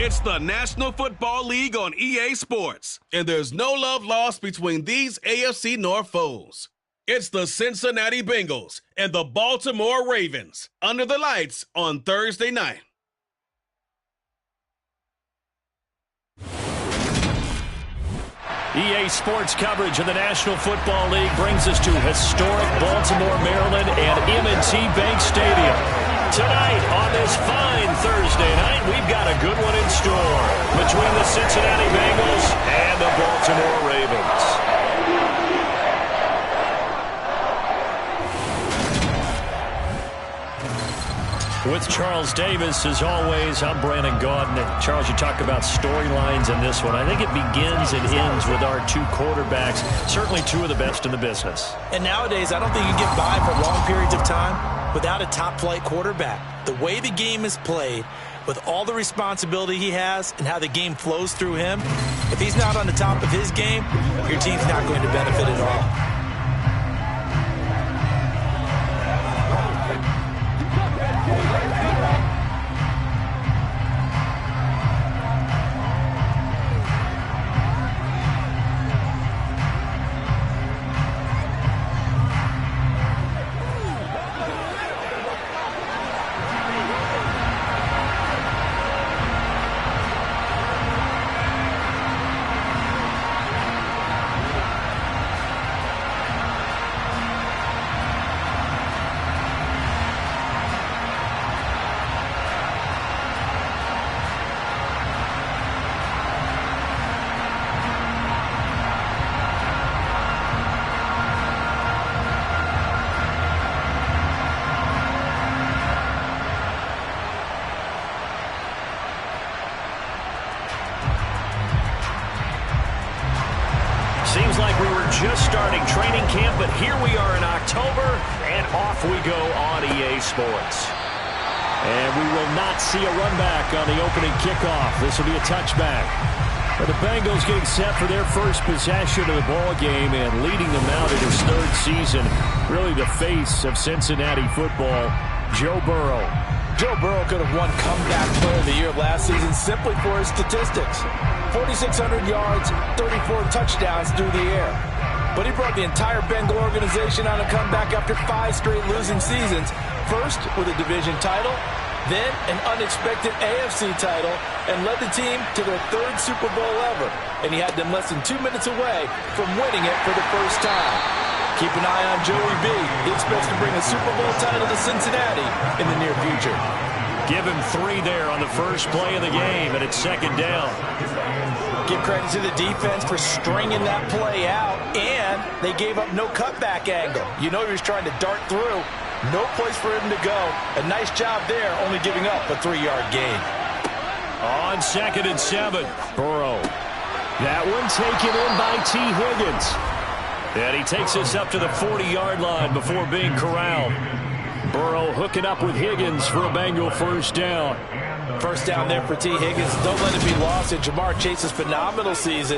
It's the National Football League on EA Sports, and there's no love lost between these AFC North foes. It's the Cincinnati Bengals and the Baltimore Ravens under the lights on Thursday night. EA Sports coverage of the National Football League brings us to historic Baltimore, Maryland and M&T Bank Stadium. Tonight, on this fine Thursday night, we've got a good one in store between the Cincinnati Bengals and the Baltimore Ravens. With Charles Davis, as always, I'm Brandon Gaudin. And Charles, you talk about storylines in this one. I think it begins and ends with our two quarterbacks, certainly two of the best in the business. And nowadays, I don't think you get by for long periods of time without a top-flight quarterback. The way the game is played, with all the responsibility he has and how the game flows through him, if he's not on the top of his game, your team's not going to benefit at all. Seems like we were just starting training camp, but here we are in October, and off we go on EA Sports. And we will not see a run back on the opening kickoff. This will be a touchback. But the Bengals getting set for their first possession of the ball game and leading them out in his third season. Really the face of Cincinnati football, Joe Burrow. Joe Burrow could have won Comeback Player of the Year last season simply for his statistics. 4,600 yards, 34 touchdowns through the air. But he brought the entire Bengal organization on a comeback after 5 straight losing seasons. First with a division title, then an unexpected AFC title, and led the team to their 3rd Super Bowl ever. And he had them less than 2 minutes away from winning it for the first time. Keep an eye on Joey B. He expects to bring a Super Bowl title to Cincinnati in the near future. Give him 3 there on the first play of the game, and it's second down. Give credit to the defense for stringing that play out, and they gave up no cutback angle. You know he was trying to dart through. No place for him to go. A nice job there, only giving up a 3-yard gain. On 2nd and 7, Burrow. That one taken in by T. Higgins. And he takes us up to the 40-yard line before being corralled. Burrow hooking up with Higgins for a Bengal first down. First down there for T. Higgins. Don't let it be lost in Jamar Chase's phenomenal season.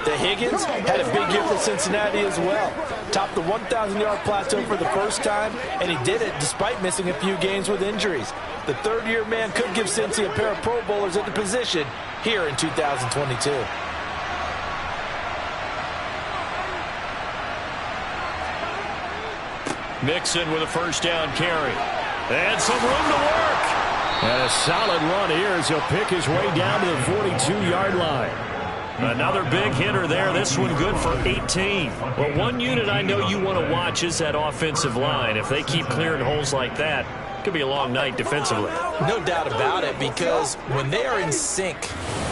The Higgins had a big year for Cincinnati as well. Topped the 1,000-yard plateau for the first time, and he did it despite missing a few games with injuries. The third-year man could give Cincy a pair of Pro Bowlers at the position here in 2022. Mixon with a first down carry. And some room to work. And a solid run here as he'll pick his way down to the 42-yard line. Another big hitter there. This one good for 18. Well, one unit I know you want to watch is that offensive line. If they keep clearing holes like that, it could be a long night defensively. No doubt about it, because when they are in sync,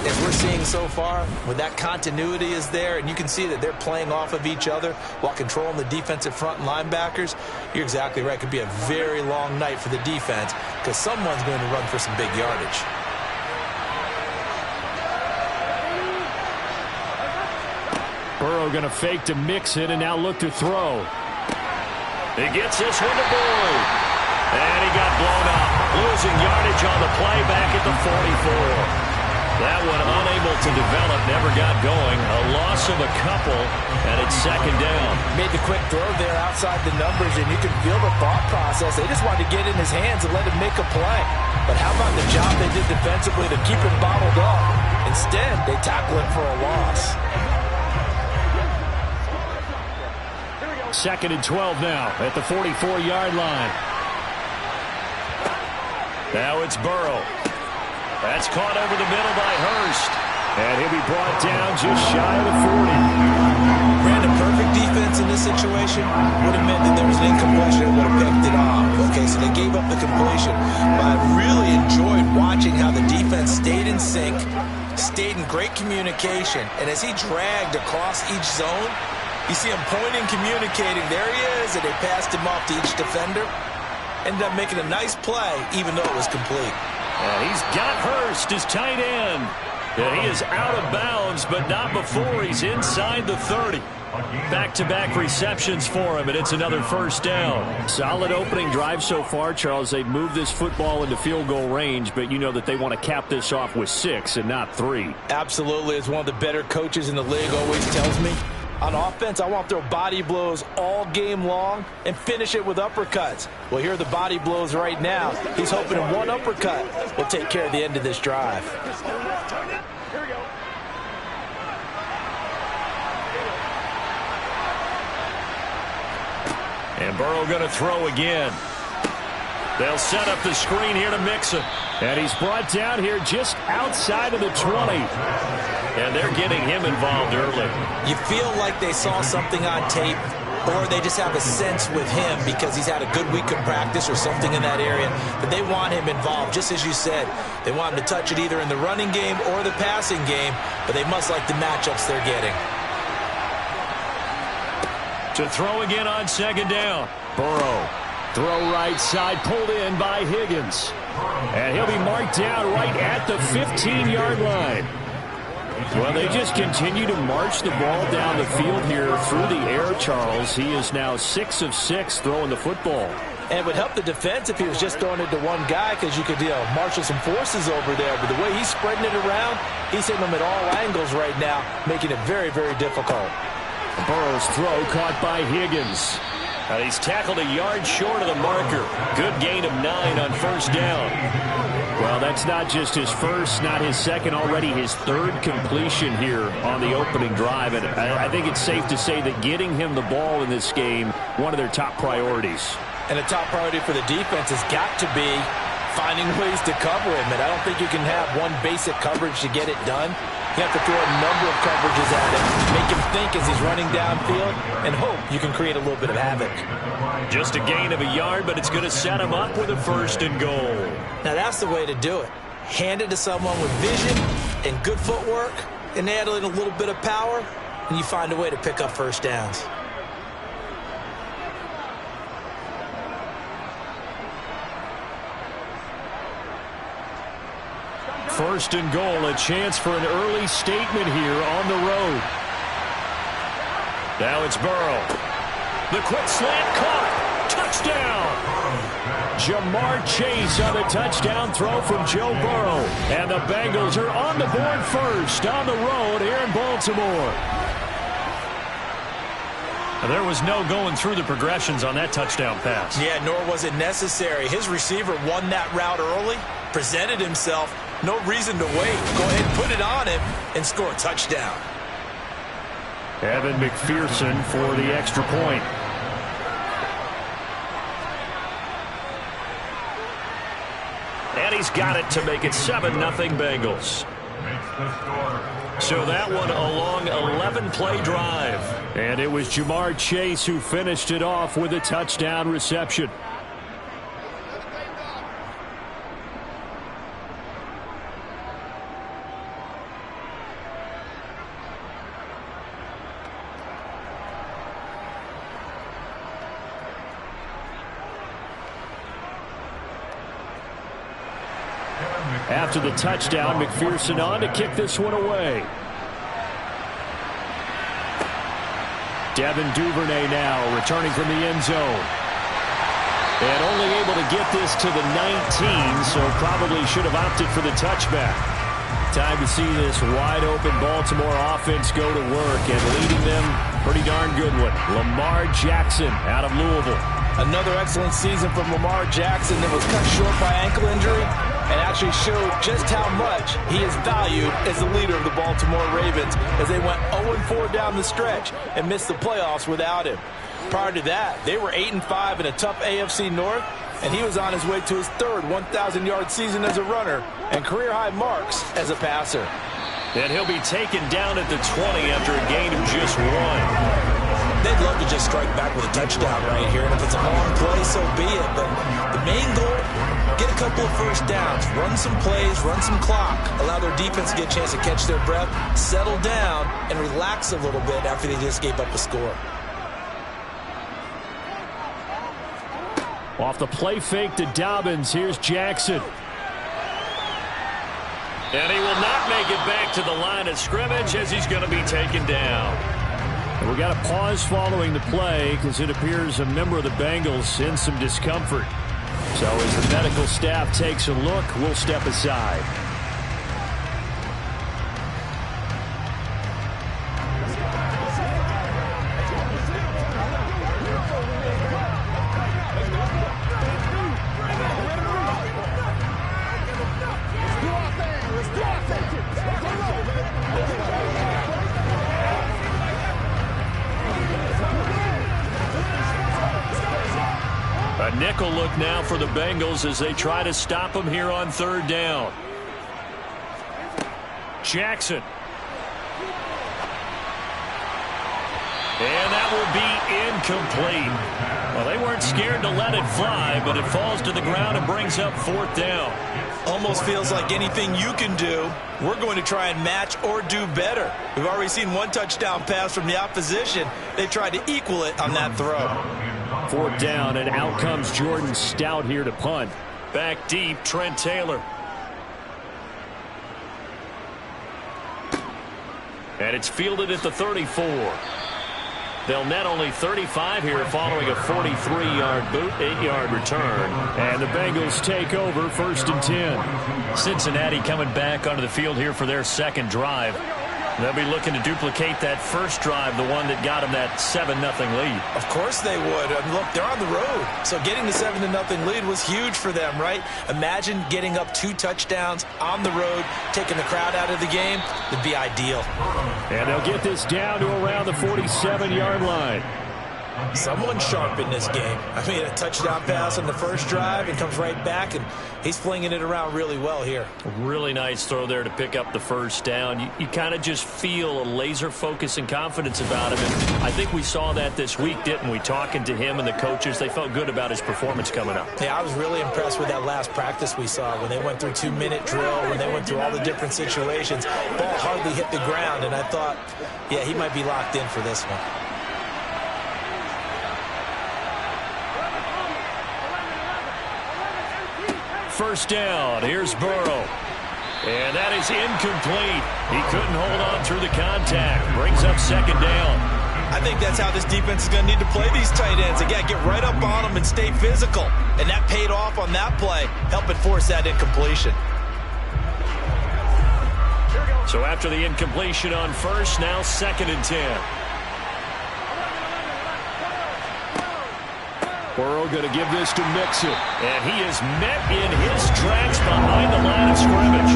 as we're seeing so far, when that continuity is there and you can see that they're playing off of each other while controlling the defensive front and linebackers, you're exactly right. It could be a very long night for the defense because someone's going to run for some big yardage. Burrow going to fake to Mixon and now look to throw. He gets this one to Boyd. And he got blown up. Losing yardage on the play back at the 44. That one unable to develop, never got going. A loss of a couple, and it's second down. Made the quick throw there outside the numbers, and you can feel the thought process. They just wanted to get in his hands and let him make a play. But how about the job they did defensively to keep him bottled up? Instead, they tackle him for a loss. Second and 12 now at the 44-yard line. Now it's Burrow. That's caught over the middle by Hurst. And he'll be brought down just shy of the 40. Brandon, perfect defense in this situation would have meant that there was an incompletion and would have picked it off. Okay, so they gave up the completion. But I really enjoyed watching how the defense stayed in sync, stayed in great communication. And as he dragged across each zone, you see him pointing, communicating. There he is, and they passed him off to each defender. Ended up making a nice play, even though it was complete. And he's got Hurst, his tight end. And he is out of bounds, but not before he's inside the 30. Back-to-back receptions for him, and it's another first down. Solid opening drive so far, Charles. They've moved this football into field goal range, but you know that they want to cap this off with 6 and not 3. Absolutely. As one of the better coaches in the league always tells me, on offense, I want to throw body blows all game long and finish it with uppercuts. Well, here are the body blows right now. He's hoping in one uppercut will take care of the end of this drive. And Burrow going to throw again. They'll set up the screen here to Mixon. And he's brought down here just outside of the 20. And they're getting him involved early. You feel like they saw something on tape, or they just have a sense with him because he's had a good week of practice or something in that area, that they want him involved. Just as you said, they want him to touch it either in the running game or the passing game, but they must like the matchups they're getting. To throw again on second down. Burrow. Throw right side, pulled in by Higgins. And he'll be marked down right at the 15-yard line. Well, they just continue to march the ball down the field here through the air, Charles. He is now 6 of 6 throwing the football. And it would help the defense if he was just throwing it to one guy, because you could marshal some forces over there. But the way he's spreading it around, he's hitting them at all angles right now, making it very, very difficult. Burrow's throw caught by Higgins. And he's tackled a yard short of the marker. Good gain of 9 on first down. Well, that's not just his first, not his second, already his third completion here on the opening drive. And I think it's safe to say that getting him the ball in this game, one of their top priorities. And a top priority for the defense has got to be finding ways to cover him. And I don't think you can have one basic coverage to get it done. You have to throw a number of coverages at him, make him think as he's running downfield, and hope you can create a little bit of havoc. Just a gain of a yard, but it's going to set him up with a first and goal. Now that's the way to do it. Hand it to someone with vision and good footwork, and add in a little bit of power, and you find a way to pick up first downs. First and goal, a chance for an early statement here on the road. Now it's Burrow. The quick slant caught. Touchdown. Jamar Chase on a touchdown throw from Joe Burrow. And the Bengals are on the board first on the road here in Baltimore. There was no going through the progressions on that touchdown pass. Yeah, nor was it necessary. His receiver won that route early, presented himself. No reason to wait. Go ahead and put it on him and score a touchdown. Evan McPherson for the extra point. And he's got it to make it 7-0 Bengals. So that one a long 11-play drive. And it was Jamar Chase who finished it off with a touchdown reception. After the touchdown, McPherson on to kick this one away. Devin Duvernay now returning from the end zone. And only able to get this to the 19, so probably should have opted for the touchback. Time to see this wide-open Baltimore offense go to work, and leading them, pretty darn good one, Lamar Jackson out of Louisville. Another excellent season from Lamar Jackson that was cut short by ankle injury and actually showed just how much he is valued as the leader of the Baltimore Ravens as they went 0-4 down the stretch and missed the playoffs without him. Prior to that, they were 8-5 in a tough AFC North, and he was on his way to his third 1,000-yard season as a runner and career-high marks as a passer. And he'll be taken down at the 20 after a gain of just 1. They'd love to just strike back with a touchdown right here, and if it's a long play, so be it. But the main goal, get a couple of first downs, run some plays, run some clock, allow their defense to get a chance to catch their breath, settle down, and relax a little bit after they just gave up a score. Off the play fake to Dobbins, here's Jackson. And he will not make it back to the line of scrimmage as he's going to be taken down. And we got a pause following the play because it appears a member of the Bengals in some discomfort. So as the medical staff takes a look, we'll step aside. A nickel look now for the Bengals as they try to stop him here on third down. Jackson. And that will be incomplete. Well, they weren't scared to let it fly, but it falls to the ground and brings up fourth down. Almost feels like anything you can do, we're going to try and match or do better. We've already seen one touchdown pass from the opposition. They tried to equal it on that throw. Fourth down, and out comes Jordan Stout here to punt. Back deep, Trent Taylor. And it's fielded at the 34. They'll net only 35 here following a 43-yard boot, 8-yard return. And the Bengals take over first and 10. Cincinnati coming back onto the field here for their second drive. They'll be looking to duplicate that first drive, the one that got them that 7-0 lead. Of course they would. Look, they're on the road. So getting the 7-0 lead was huge for them, right? Imagine getting up 2 touchdowns on the road, taking the crowd out of the game. It'd be ideal. And they'll get this down to around the 47-yard line. Someone sharp in this game. I mean, a touchdown pass on the first drive and comes right back, and he's flinging it around really well here. Really nice throw there to pick up the first down. You kind of just feel a laser focus and confidence about him. And I think we saw that this week, didn't we? Talking to him and the coaches, they felt good about his performance coming up. Yeah, I was really impressed with that last practice we saw when they went through 2-minute drill, when they went through all the different situations. Ball hardly hit the ground, and I thought, yeah, he might be locked in for this one. First down, here's Burrow. And that is incomplete. He couldn't hold on through the contact. Brings up second down. I think that's how this defense is going to need to play these tight ends. Again, get right up on them and stay physical. And that paid off on that play, helping force that incompletion. So after the incompletion on first, now second and 10. Burrow going to give this to Mixon. And he is met in his tracks behind the line of scrimmage.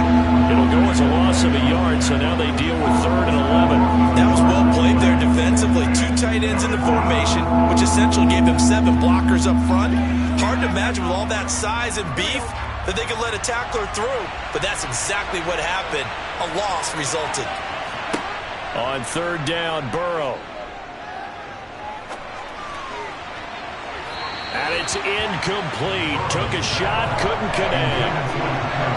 It'll go as a loss of a yard, so now they deal with third and 11. That was well played there defensively. 2 tight ends in the formation, which essentially gave them 7 blockers up front. Hard to imagine with all that size and beef that they could let a tackler through. But that's exactly what happened. A loss resulted. On third down, Burrow. And it's incomplete. Took a shot, couldn't connect.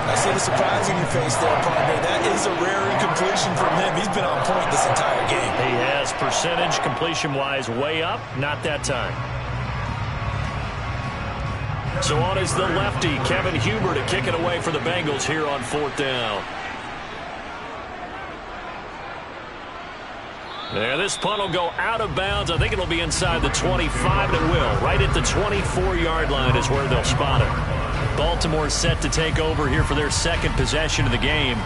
I see the surprise in your face there, partner. That is a rare incompletion from him. He's been on point this entire game. He has percentage completion-wise way up. Not that time. So on is the lefty, Kevin Huber, to kick it away for the Bengals here on fourth down. Yeah, this punt will go out of bounds. I think it'll be inside the 25, and it will. Right at the 24-yard line is where they'll spot it. Baltimore set to take over here for their second possession of the game.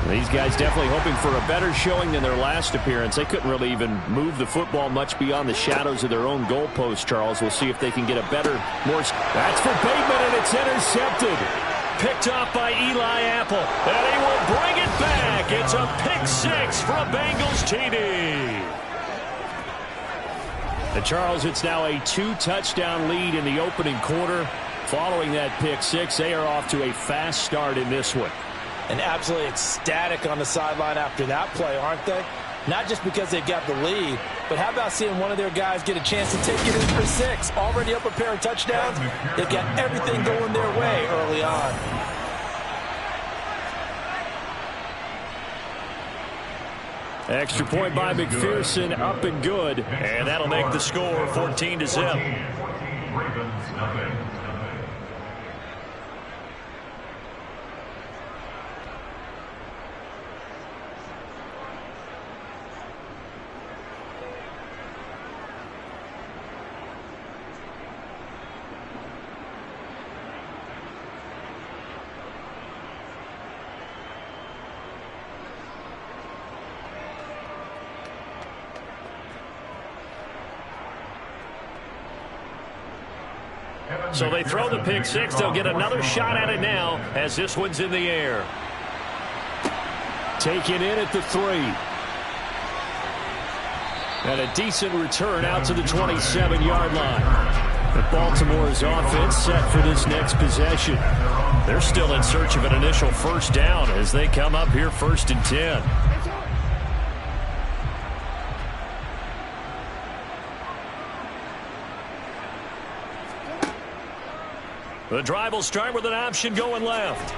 These guys definitely hoping for a better showing than their last appearance. They couldn't really even move the football much beyond the shadows of their own goalpost, Charles. We'll see if they can get a better, more... That's for Bateman, and it's intercepted. Picked off by Eli Apple, and he will bring it back. It's a pick six for a Bengals TD. And Charles, it's now a 2-touchdown lead in the opening quarter. Following that pick six, they are off to a fast start in this one. And absolutely ecstatic on the sideline after that play, aren't they? Not just because they've got the lead, but how about seeing one of their guys get a chance to take it in for six? Already up a pair of touchdowns. They've got everything going their way early on. Extra point by McPherson, up and good. And that'll make the score 14-0. So they throw the pick six. They'll get another shot at it now as this one's in the air. Taken in at the 3. And a decent return out to the 27-yard line. But Baltimore's offense set for this next possession. They're still in search of an initial first down as they come up here 1st and 10. The drive will start with an option going left.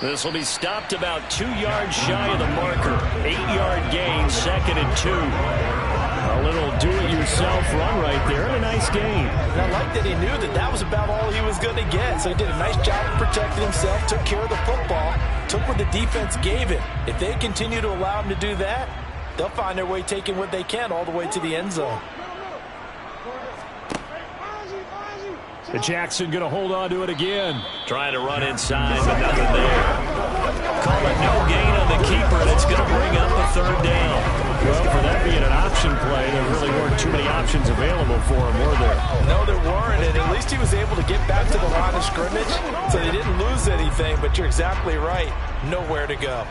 This will be stopped about 2 yards shy of the marker. 8-yard gain, 2nd and 2. A little do-it-yourself run right there, and a nice gain. And I like that he knew that that was about all he was going to get. So he did a nice job of protecting himself, took care of the football, took what the defense gave him. If they continue to allow him to do that, they'll find their way taking what they can all the way to the end zone. Jackson going to hold on to it again. Trying to run inside, but nothing there. Call it no gain on the keeper, and it's going to bring up a 3rd down. Well, for that being an option play, there really weren't too many options available for him, were there? No, there weren't, and at least he was able to get back to the line of scrimmage, so they didn't lose anything, but you're exactly right. Nowhere to go.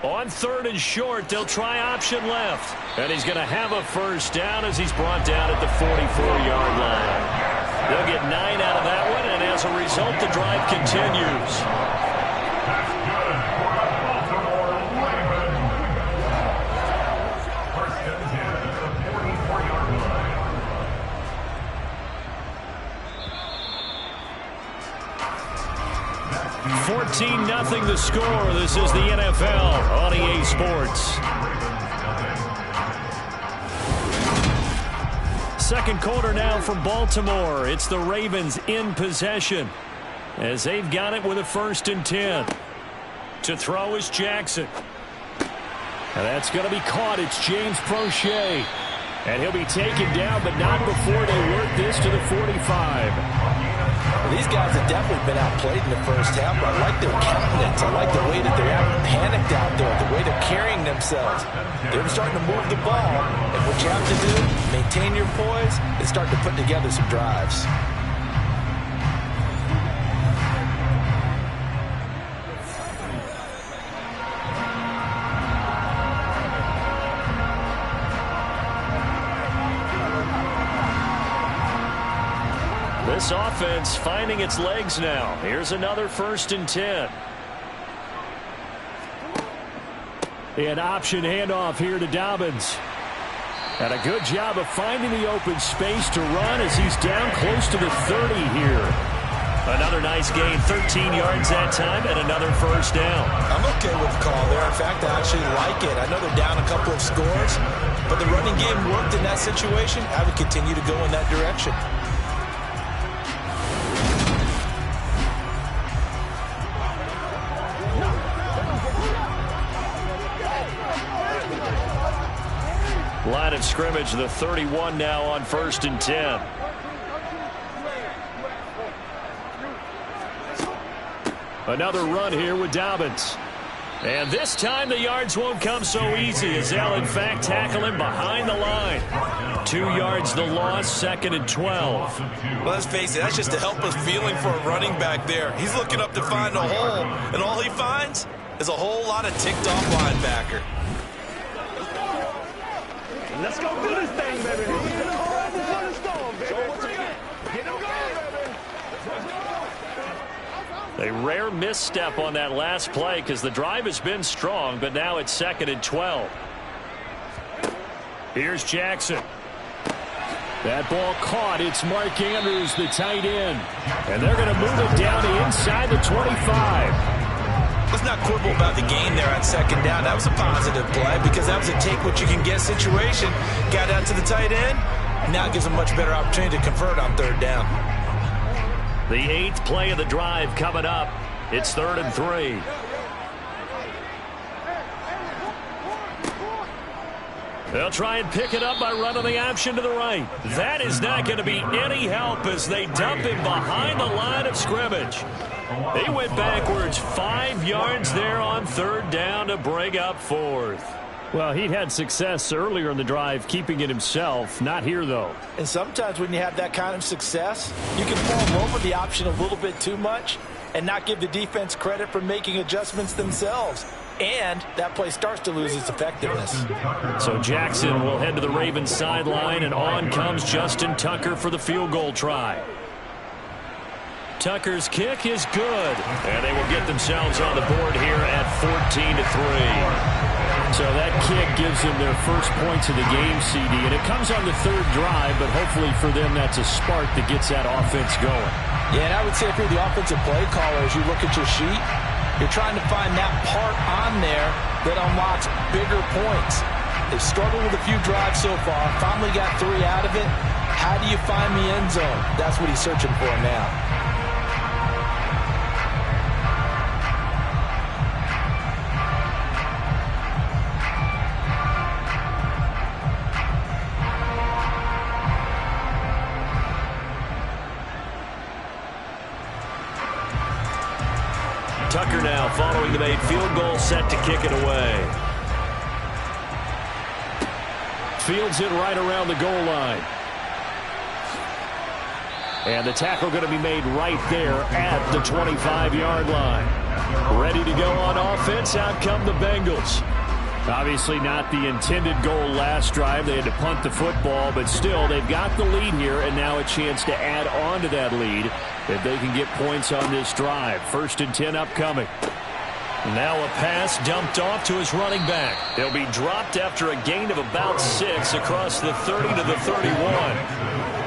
On 3rd and short, they'll try option left. And he's going to have a first down as he's brought down at the 44-yard line. They'll get 9 out of that one, and as a result, the drive continues. 14-0 the score. This is the NFL on EA Sports. Second quarter now from Baltimore. It's the Ravens in possession as they've got it with a 1st and 10. To throw is Jackson. And that's going to be caught. It's James Prochet. And he'll be taken down, but not before they work this to the 45. These guys have definitely been outplayed in the first half, but I like their countenance. I like the way that they're panicked out there, the way they're carrying themselves. They're starting to move the ball, and what you have to do, maintain your poise, and start to put together some drives. This offense finding its legs now. Here's another 1st and 10. An option handoff here to Dobbins. And a good job of finding the open space to run as he's down close to the 30 here. Another nice gain, 13 yards that time, and another first down. I'm okay with the call there. In fact, I actually like it. I know they're down a couple of scores, but the running game worked in that situation. I would continue to go in that direction. Line of scrimmage, the 31 now on 1st and 10. Another run here with Dobbins. And this time the yards won't come so easy as they'll in fact tackle him behind the line. 2 yards the loss, 2nd and 12. Well, let's face it, that's just a helpless feeling for a running back there. He's looking up to find a hole, and all he finds is a whole lot of ticked-off linebacker. Let's go do this thing, baby. A rare misstep on that last play because the drive has been strong, but now it's 2nd and 12. Here's Jackson. That ball caught. It's Mark Andrews, the tight end. And they're going to move it down to inside the 25. Let's not quibble about the game there on 2nd down. That was a positive play because that was a take-what-you-can-get situation. Got out to the tight end. Now it gives them a much better opportunity to convert on 3rd down. The 8th play of the drive coming up. It's 3rd and 3. They'll try and pick it up by running the option to the right. That is not going to be any help as they dump him behind the line of scrimmage. They went backwards 5 yards there on 3rd down to bring up 4th. Well, he had success earlier in the drive keeping it himself. Not here, though. And sometimes when you have that kind of success, you can fall over the option a little bit too much and not give the defense credit for making adjustments themselves. And that play starts to lose its effectiveness. So Jackson will head to the Ravens sideline, and on comes Justin Tucker for the field goal try. Tucker's kick is good, and they will get themselves on the board here at 14-3. So that kick gives them their first points of the game, CD, and it comes on the 3rd drive, but hopefully for them that's a spark that gets that offense going. Yeah, and I would say if you're the offensive play caller, as you look at your sheet, you're trying to find that part on there that unlocks bigger points. They've struggled with a few drives so far, finally got 3 out of it. How do you find the end zone? That's what he's searching for now. Tucker now following the made field goal, set to kick it away. Fields it right around the goal line. And the tackle going to be made right there at the 25-yard line. Ready to go on offense. Out come the Bengals. Obviously not the intended goal last drive. They had to punt the football, but still they've got the lead here, and now a chance to add on to that lead if they can get points on this drive. 1st and 10 upcoming. Now a pass dumped off to his running back. They'll be dropped after a gain of about 6 across the 30 to the 31.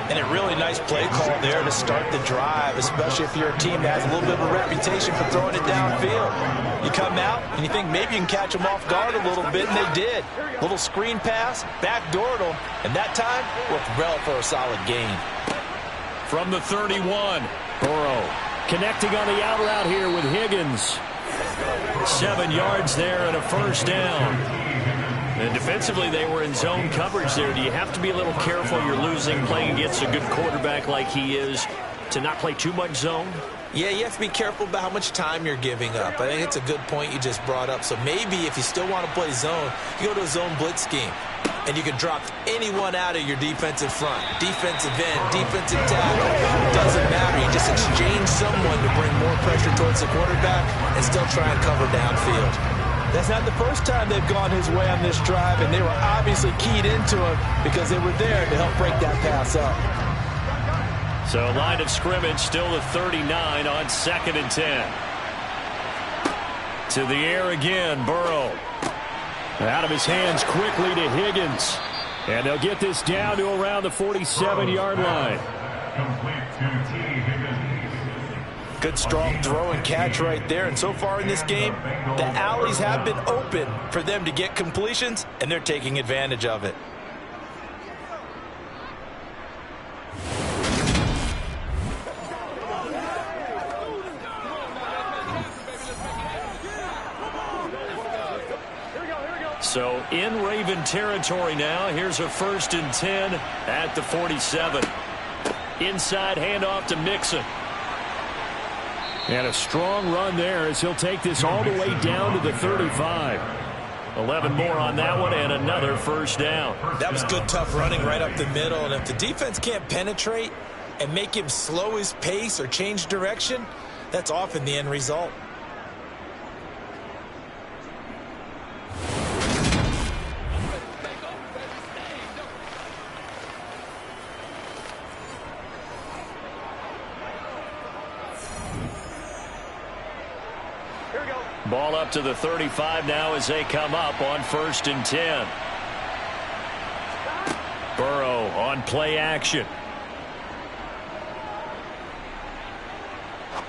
And a really nice play call there to start the drive, especially if you're a team that has a little bit of a reputation for throwing it downfield. You come out and you think maybe you can catch them off guard a little bit, and they did. Little screen pass, backdoored them, and that time worked well for a solid gain. From the 31, Burrow connecting on the out route here with Higgins. 7 yards there and a 1st down. And defensively, they were in zone coverage there. Do you have to be a little careful? You're losing, playing against a good quarterback like he is, to not play too much zone? Yeah, you have to be careful about how much time you're giving up. I think it's a good point you just brought up. So maybe if you still want to play zone, you go to a zone blitz scheme. And you can drop anyone out of your defensive front. Defensive end, defensive tackle. Doesn't matter. You just exchange someone to bring more pressure towards the quarterback and still try and cover downfield. That's not the first time they've gone his way on this drive, and they were obviously keyed into him because they were there to help break that pass up. So line of scrimmage still at 39 on 2nd and 10. To the air again, Burrow. Out of his hands quickly to Higgins. And they'll get this down to around the 47-yard line. Good strong throw and catch right there. And so far in this game, the alleys have been open for them to get completions, and they're taking advantage of it. So in Raven territory now. Here's a 1st and 10 at the 47. Inside handoff to Mixon. And a strong run there as he'll take this all the way down to the 35. 11 more on that one and another first down. That was good, tough running right up the middle. And if the defense can't penetrate and make him slow his pace or change direction, that's often the end result. Ball up to the 35 now as they come up on 1st and 10. Burrow on play action.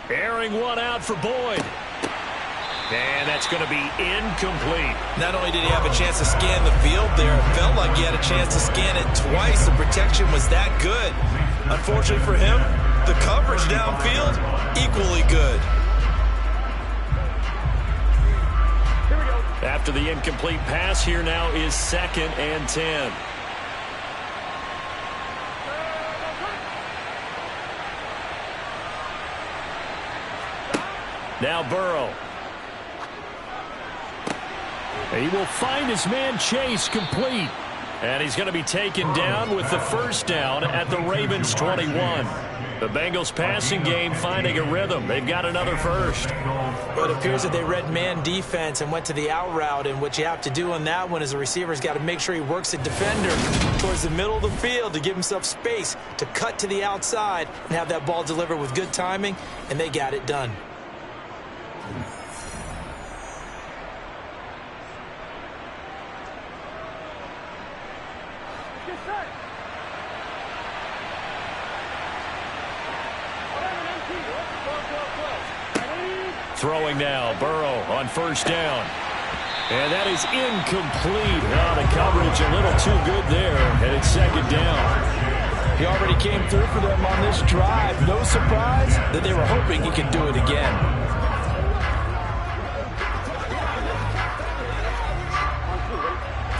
Airing one out for Boyd. And that's going to be incomplete. Not only did he have a chance to scan the field there, it felt like he had a chance to scan it twice. The protection was that good. Unfortunately for him, the coverage downfield, equally good. After the incomplete pass, here now is 2nd and 10. Now Burrow. He will find his man Chase complete. And he's going to be taken down with the first down at the Ravens 21. The Bengals passing game finding a rhythm. They've got another first. Well, it appears that they read man defense and went to the out route. And what you have to do on that one is the receiver's got to make sure he works the defender towards the middle of the field to give himself space to cut to the outside and have that ball delivered with good timing. And they got it done. Throwing now, Burrow on first down. And that is incomplete. Oh, the coverage a little too good there, and it's 2nd down. He already came through for them on this drive. No surprise that they were hoping he could do it again.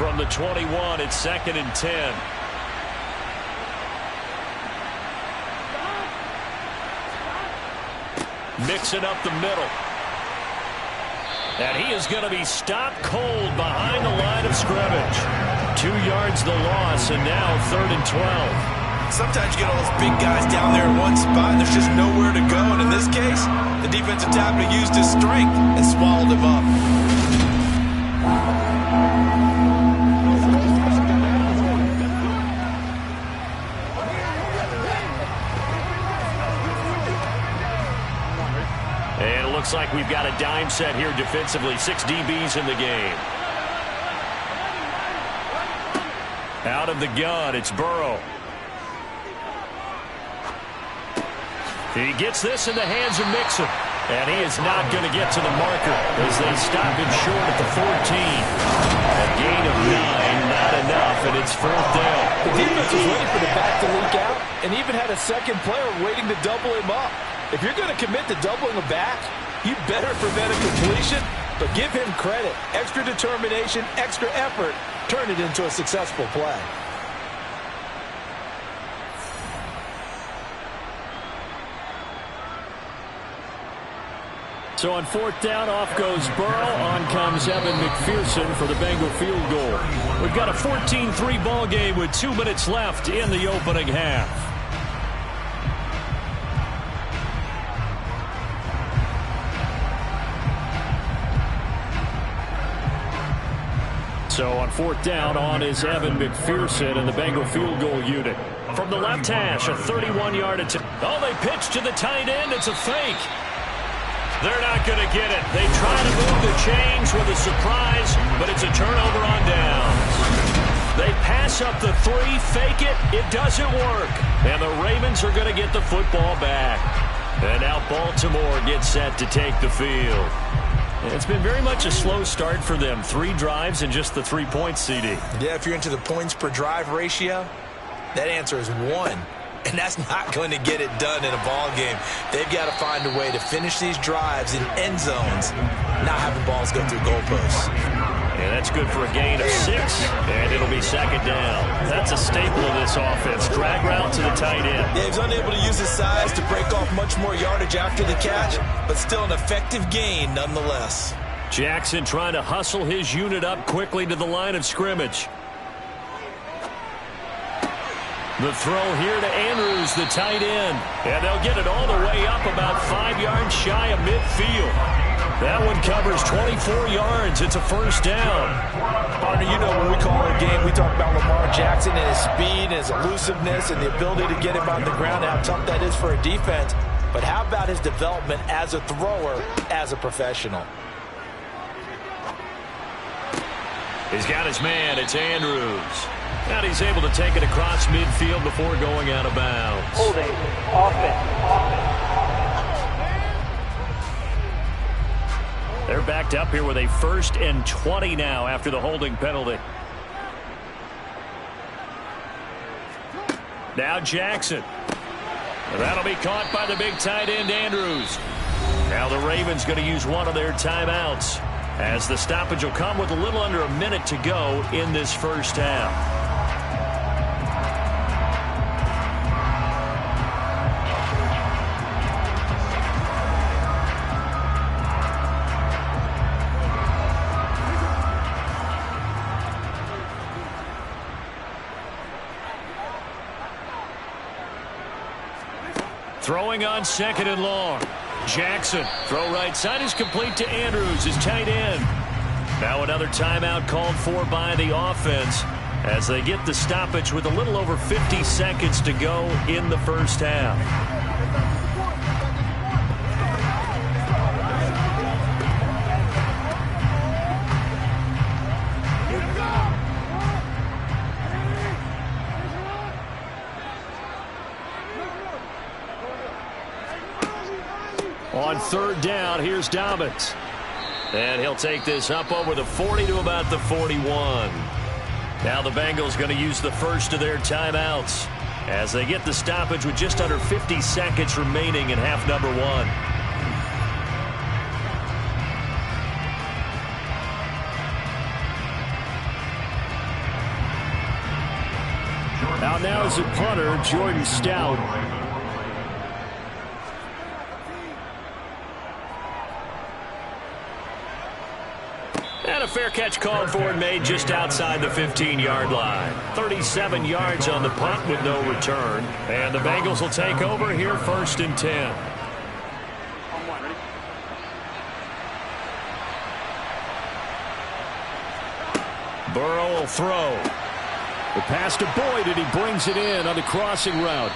From the 21, it's 2nd and 10. Mixing up the middle. And he is going to be stopped cold behind the line of scrimmage. 2 yards the loss, and now 3rd and 12. Sometimes you get all those big guys down there in one spot, and there's just nowhere to go. And in this case, the defensive tackle used his strength and swallowed him up. Looks like we've got a dime set here defensively. 6 DBs in the game. Out of the gun, it's Burrow. He gets this in the hands of Mixon. And he is not going to get to the marker as they stop him short at the 14. A gain of 9, not enough, and it's 4th down. The defense was waiting for the back to leak out and even had a second player waiting to double him up. If you're going to commit to doubling a back, you better prevent a completion, but give him credit. Extra determination, extra effort, turn it into a successful play. So on 4th down, off goes Burrow. On comes Evan McPherson for the Bengal field goal. We've got a 14-3 ball game with 2 minutes left in the opening half. So on 4th down, on is Evan McPherson and the Bengal field goal unit. From the left hash, a 31-yard attempt. Oh, they pitch to the tight end. It's a fake. They're not going to get it. They try to move the chains with a surprise, but it's a turnover on downs. They pass up the 3, fake it. It doesn't work. And the Ravens are going to get the football back. And now Baltimore gets set to take the field. It's been very much a slow start for them. 3 drives and just the 3 points, CD. Yeah, if you're into the points per drive ratio, that answer is 1. And that's not going to get it done in a ball game. They've got to find a way to finish these drives in end zones, not having balls go through goalposts. And that's good for a gain of 6, and it'll be second down. That's a staple of this offense. Drag route to the tight end. Yeah, he's unable to use his size to break off much more yardage after the catch, but still an effective gain nonetheless. Jackson trying to hustle his unit up quickly to the line of scrimmage. The throw here to Andrews, the tight end. And they'll get it all the way up about 5 yards shy of midfield. That one covers 24 yards. It's a first down. Partner, you know when we call it a game, we talk about Lamar Jackson and his speed and his elusiveness and the ability to get him on the ground, how tough that is for a defense. But how about his development as a thrower, as a professional? He's got his man. It's Andrews. And he's able to take it across midfield before going out of bounds. Holding. Offense. They're backed up here with a 1st and 20 now after the holding penalty. Now Jackson. That'll be caught by the big tight end, Andrews. Now the Ravens going to use one of their timeouts, as the stoppage will come with a little under a minute to go in this first half. Throwing on 2nd and long. Jackson. Throw right side is complete to Andrews, his tight end. Now another timeout called for by the offense as they get the stoppage with a little over 50 seconds to go in the first half. On 3rd down, here's Dobbins. And he'll take this up over the 40 to about the 41. Now the Bengals going to use the first of their timeouts as they get the stoppage with just under 50 seconds remaining in half number 1. Now is the punter, Jordan Stout. And a fair catch called for and made just outside the 15-yard line. 37 yards on the punt with no return. And the Bengals will take over here 1st and 10. Burrow will throw. The pass to Boyd, and he brings it in on the crossing route.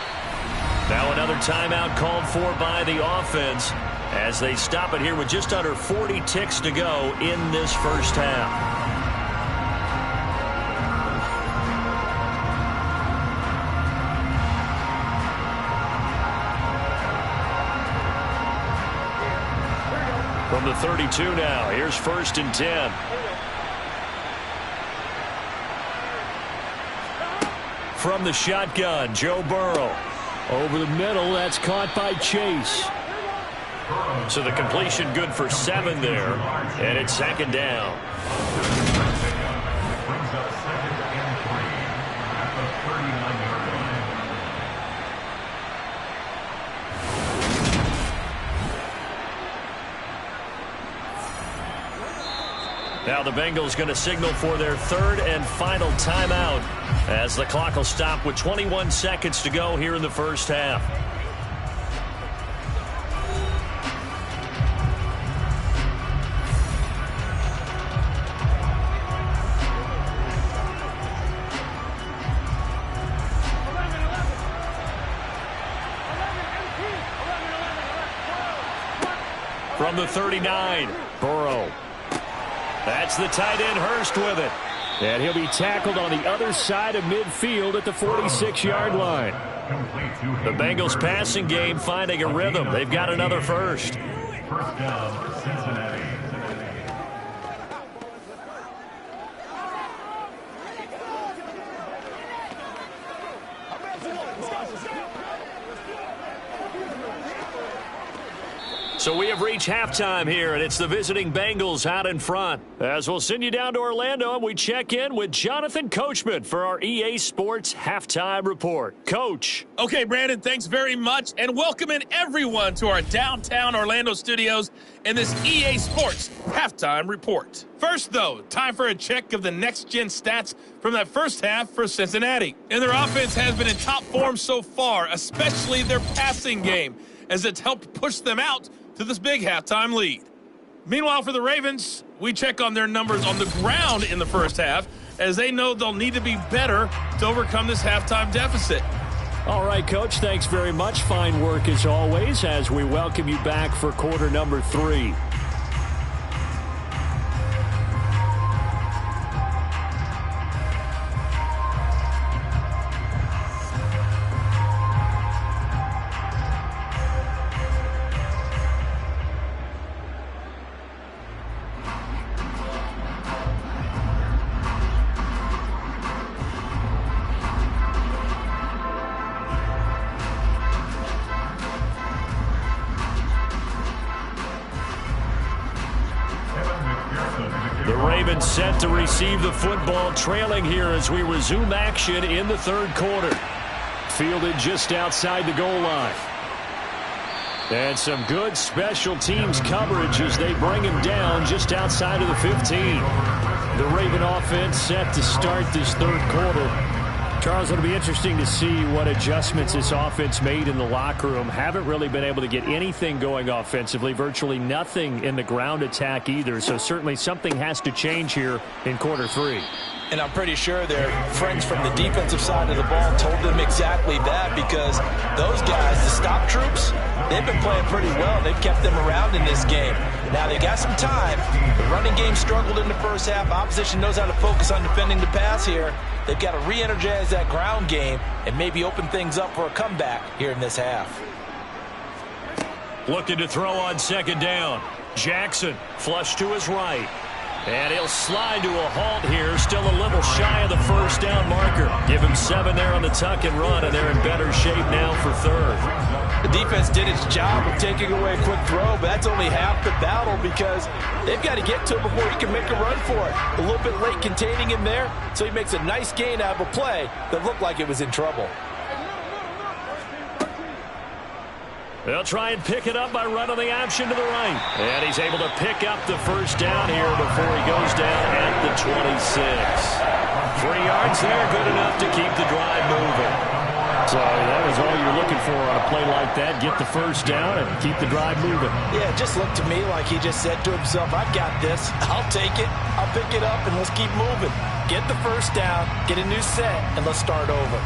Now another timeout called for by the offense as they stop it here with just under 40 ticks to go in this first half. From the 32 now, here's 1st and 10. From the shotgun, Joe Burrow. Over the middle, that's caught by Chase. So the completion good for 7 there, and it's 2nd down. Now the Bengals going to signal for their 3rd and final timeout as the clock will stop with 21 seconds to go here in the first half. From the 39, Burrow. That's the tight end, Hurst, with it. And he'll be tackled on the other side of midfield at the 46-yard line. The Bengals passing game finding a rhythm. They've got another first. First down, Cincinnati. So we have reached halftime here, and it's the visiting Bengals out in front. As we'll send you down to Orlando, and we check in with Jonathan Coachman for our EA Sports Halftime Report. Coach. Okay, Brandon, thanks very much, and welcome in everyone to our downtown Orlando studios in this EA Sports Halftime Report. First, though, time for a check of the next-gen stats from that first half for Cincinnati. And their offense has been in top form so far, especially their passing game, as it's helped push them out to this big halftime lead. Meanwhile, for the Ravens, we check on their numbers on the ground in the first half, as they know they'll need to be better to overcome this halftime deficit. All right, Coach, thanks very much. Fine work as always as we welcome you back for quarter number 3. Set to receive the football, trailing here as we resume action in the third quarter. Fielded just outside the goal line. And some good special teams coverage as they bring him down just outside of the 15. The Raven offense set to start this third quarter. Charles, it'll be interesting to see what adjustments this offense made in the locker room. Haven't really been able to get anything going offensively, virtually nothing in the ground attack either. So certainly something has to change here in quarter 3. And I'm pretty sure their friends from the defensive side of the ball told them exactly that, because those guys, the stop troops, they've been playing pretty well. They've kept them around in this game. Now they got some time. The running game struggled in the first half. Opposition knows how to focus on defending the pass here. They've got to re-energize that ground game and maybe open things up for a comeback here in this half. Looking to throw on second down. Jackson flush to his right. And he'll slide to a halt here. Still a little shy of the first down marker. Give him 7 there on the tuck and run, and they're in better shape now for third. The defense did its job of taking away a quick throw, but that's only half the battle, because they've got to get to him before he can make a run for it. A little bit late containing him there, so he makes a nice gain out of a play that looked like it was in trouble. They'll try and pick it up by running the option to the right. And he's able to pick up the first down here before he goes down at the 26. 3 yards there, good enough to keep the drive moving. So that was all you're looking for on a play like that. Get the first down and keep the drive moving. Yeah, it just looked to me like he just said to himself, I've got this. I'll take it. I'll pick it up, and let's keep moving. Get the first down, get a new set, and let's start over.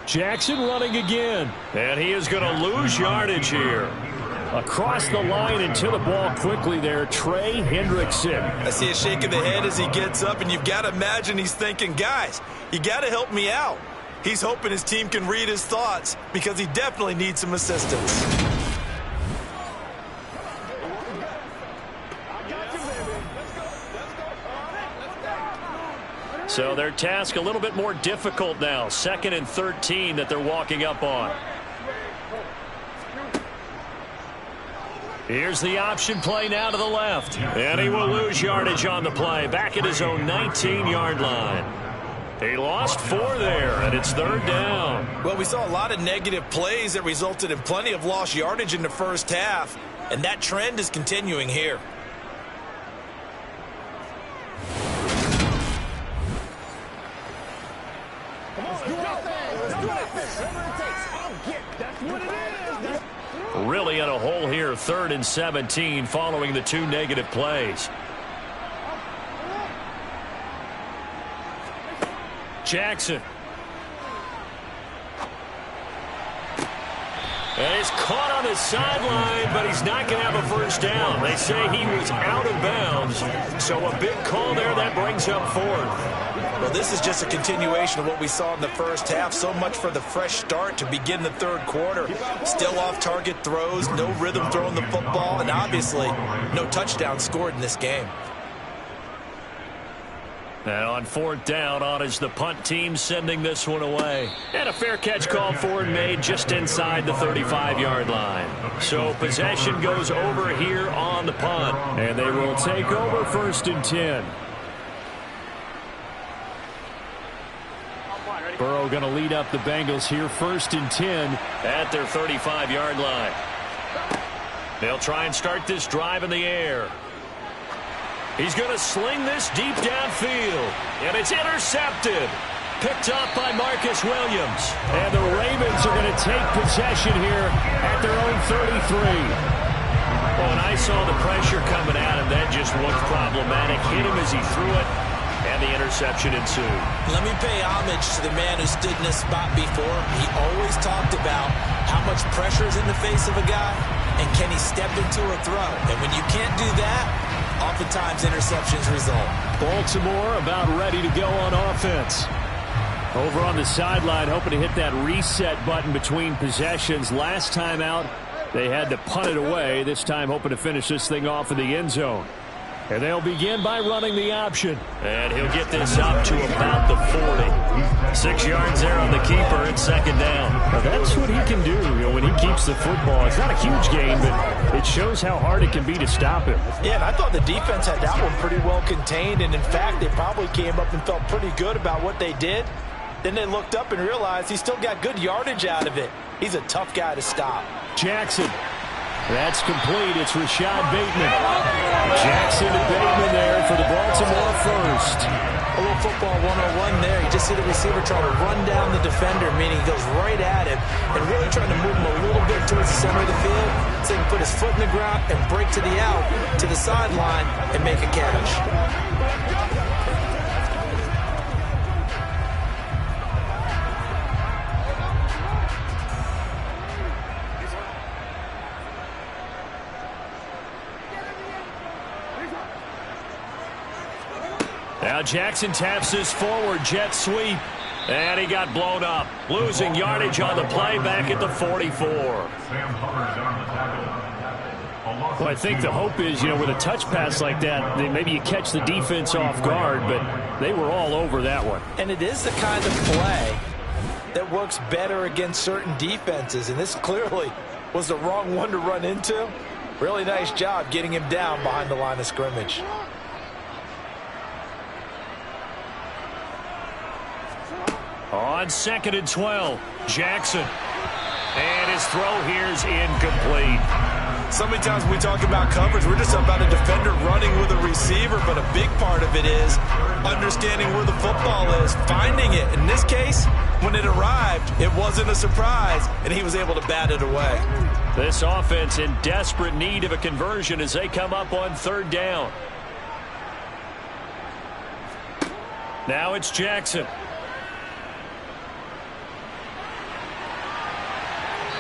Jackson running again. And he is going to lose yardage here. Across the line and to the ball quickly there, Trey Hendrickson. I see a shake of the head as he gets up, and you've got to imagine he's thinking, guys, you got to help me out. He's hoping his team can read his thoughts, because he definitely needs some assistance. So their task a little bit more difficult now. 2nd and 13 that they're walking up on. Here's the option play now to the left. And he will lose yardage on the play. Back at his own 19-yard line. He lost 4 there, and it's 3rd down. Well, we saw a lot of negative plays that resulted in plenty of lost yardage in the first half, and that trend is continuing here. Really in a hole here, 3rd and 17 following the 2 negative plays. Jackson. And he's caught on the sideline, but he's not going to have a first down. They say he was out of bounds. So a big call there that brings up fourth. Well, this is just a continuation of what we saw in the first half. So much for the fresh start to begin the third quarter. Still off-target throws, no rhythm throwing the football, and obviously no touchdown scored in this game. And on fourth down, on is the punt team sending this one away. And a fair catch called for and made just inside the 35-yard line. So possession goes over here on the punt. And they will take over 1st and 10. Burrow going to lead up the Bengals here 1st and 10 at their 35-yard line. They'll try and start this drive in the air. He's going to sling this deep downfield, and it's intercepted. Picked up by Marcus Williams. And the Ravens are going to take possession here at their own 33. Oh, and I saw the pressure coming at him. That just looked problematic. Hit him as he threw it, and the interception ensued. Let me pay homage to the man who stood in this spot before. He always talked about how much pressure is in the face of a guy, and can he step into a throw. And when you can't do that, oftentimes interceptions result. Baltimore about ready to go on offense. Over on the sideline, hoping to hit that reset button between possessions. Last time out, they had to punt it away. This time hoping to finish this thing off in the end zone. And they'll begin by running the option. And he'll get this up to about the 40. 6 yards there on the keeper and 2nd down. Now that's what he can do, when he keeps the football. It's not a huge gain, but it shows how hard it can be to stop him. Yeah, and I thought the defense had that one pretty well contained. And, in fact, they probably came up and felt pretty good about what they did. Then they looked up and realized he still got good yardage out of it. He's a tough guy to stop. Jackson. That's complete. It's Rashad Bateman. Jackson and Bateman there for the Baltimore first. A little football 101 there. You just see the receiver trying to run down the defender, meaning he goes right at him and really trying to move him a little bit towards the center of the field so he can put his foot in the ground and break to the out, to the sideline, and make a catch. Now Jackson taps this forward jet sweep. And he got blown up. Losing yardage on the play back at the 44. Well, I think the hope is, with a touch pass like that, maybe you catch the defense off guard, but they were all over that one. And it is the kind of play that works better against certain defenses, and this clearly was the wrong one to run into. Really nice job getting him down behind the line of scrimmage. On 2nd and 12, Jackson. And his throw here is incomplete. So many times when we talk about coverage, we're just about a defender running with a receiver, but a big part of it is understanding where the football is, finding it. In this case, when it arrived, it wasn't a surprise, and he was able to bat it away. This offense in desperate need of a conversion as they come up on 3rd down. Now it's Jackson.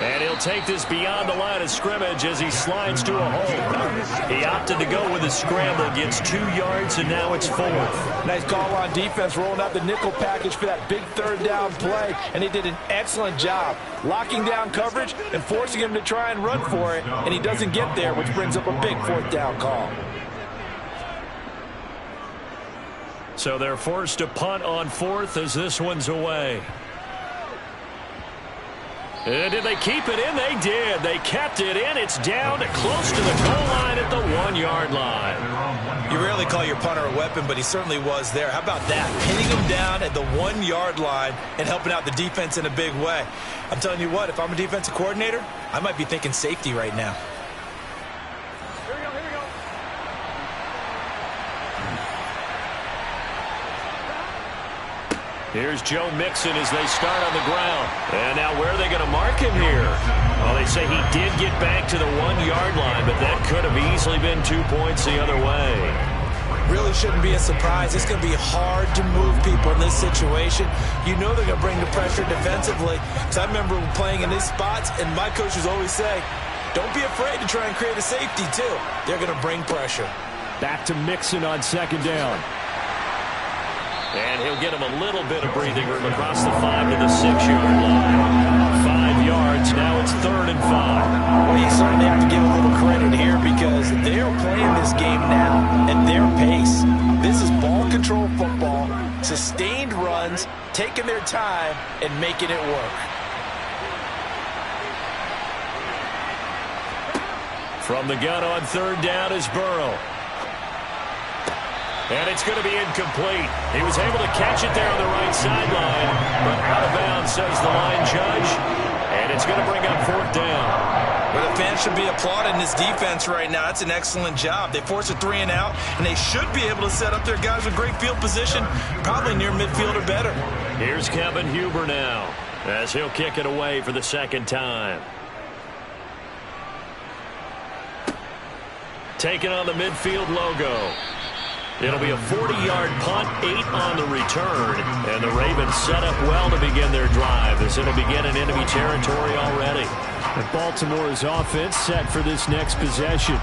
And he'll take this beyond the line of scrimmage as he slides to a hole. He opted to go with a scramble, gets 2 yards, and now it's 4th. Nice call on defense, rolling out the nickel package for that big 3rd down play. And he did an excellent job locking down coverage and forcing him to try and run for it. And he doesn't get there, which brings up a big 4th down call. So they're forced to punt on 4th as this one's away. Did they keep it in? They did. They kept it in. It's down to close to the goal line at the 1-yard line. You rarely call your punter a weapon, but he certainly was there. How about that? Pinning him down at the 1-yard line and helping out the defense in a big way. I'm telling you what, if I'm a defensive coordinator, I might be thinking safety right now. Here's Joe Mixon as they start on the ground. And now where are they going to mark him here? Well, they say he did get back to the 1-yard line, but that could have easily been 2 points the other way. Really shouldn't be a surprise. It's going to be hard to move people in this situation. You know they're going to bring the pressure defensively. Because I remember playing in these spots, and my coaches always say, don't be afraid to try and create a safety, too. They're going to bring pressure. Back to Mixon on second down. And he'll get him a little bit of breathing room across the 5 to the 6-yard line. 5 yards. Now it's 3rd and 5. Well, you certainly have to give a little credit here because they're playing this game now at their pace. This is ball control football, sustained runs, taking their time, and making it work. From the gun on 3rd down is Burrow. And it's going to be incomplete. He was able to catch it there on the right sideline, but out of bounds, says the line judge. And it's going to bring up 4th down. Well, the fans should be applauding this defense right now. It's an excellent job. They force a 3 and out, and they should be able to set up their guys with great field position, probably near midfield or better. Here's Kevin Huber now, as he'll kick it away for the 2nd time. Taking on the midfield logo. It'll be a 40-yard punt, 8 on the return. And the Ravens set up well to begin their drive as it'll begin in enemy territory already. And Baltimore's offense set for this next possession.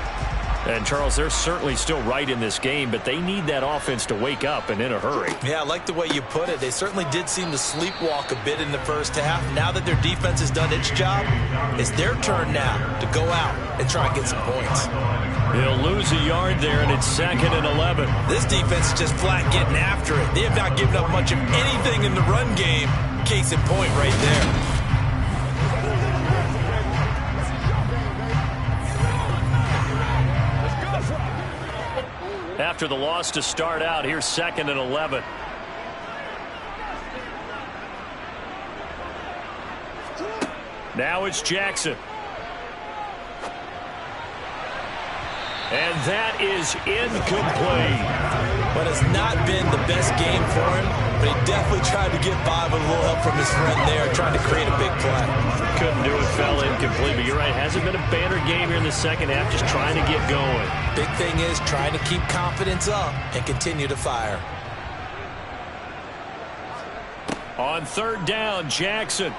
And, Charles, they're certainly still right in this game, but they need that offense to wake up and in a hurry. Yeah, I like the way you put it. They certainly did seem to sleepwalk a bit in the first half. Now that their defense has done its job, it's their turn now to go out and try and get some points. He'll lose a yard there, and it's 2nd and 11. This defense is just flat getting after it. They have not given up much of anything in the run game. Case in point right there. After the loss to start out, here's 2nd and 11. Now it's Jackson. And that is incomplete. But it's not been the best game for him, but he definitely tried to get by with a little help from his friend there, trying to create a big play. Couldn't do it, fell incomplete, but you're right, hasn't been a banner game here in the second half, just trying to get going. Big thing is trying to keep confidence up and continue to fire. On 3rd down, Jackson.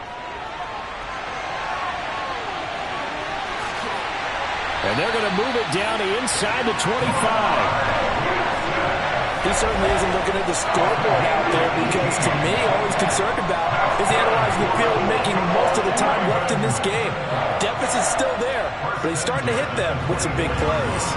And they're going to move it down to inside the 25. He certainly isn't looking at the scoreboard out there because, to me, all he's concerned about is analyzing the field and making most of the time left in this game. Deficit's still there, but he's starting to hit them with some big plays.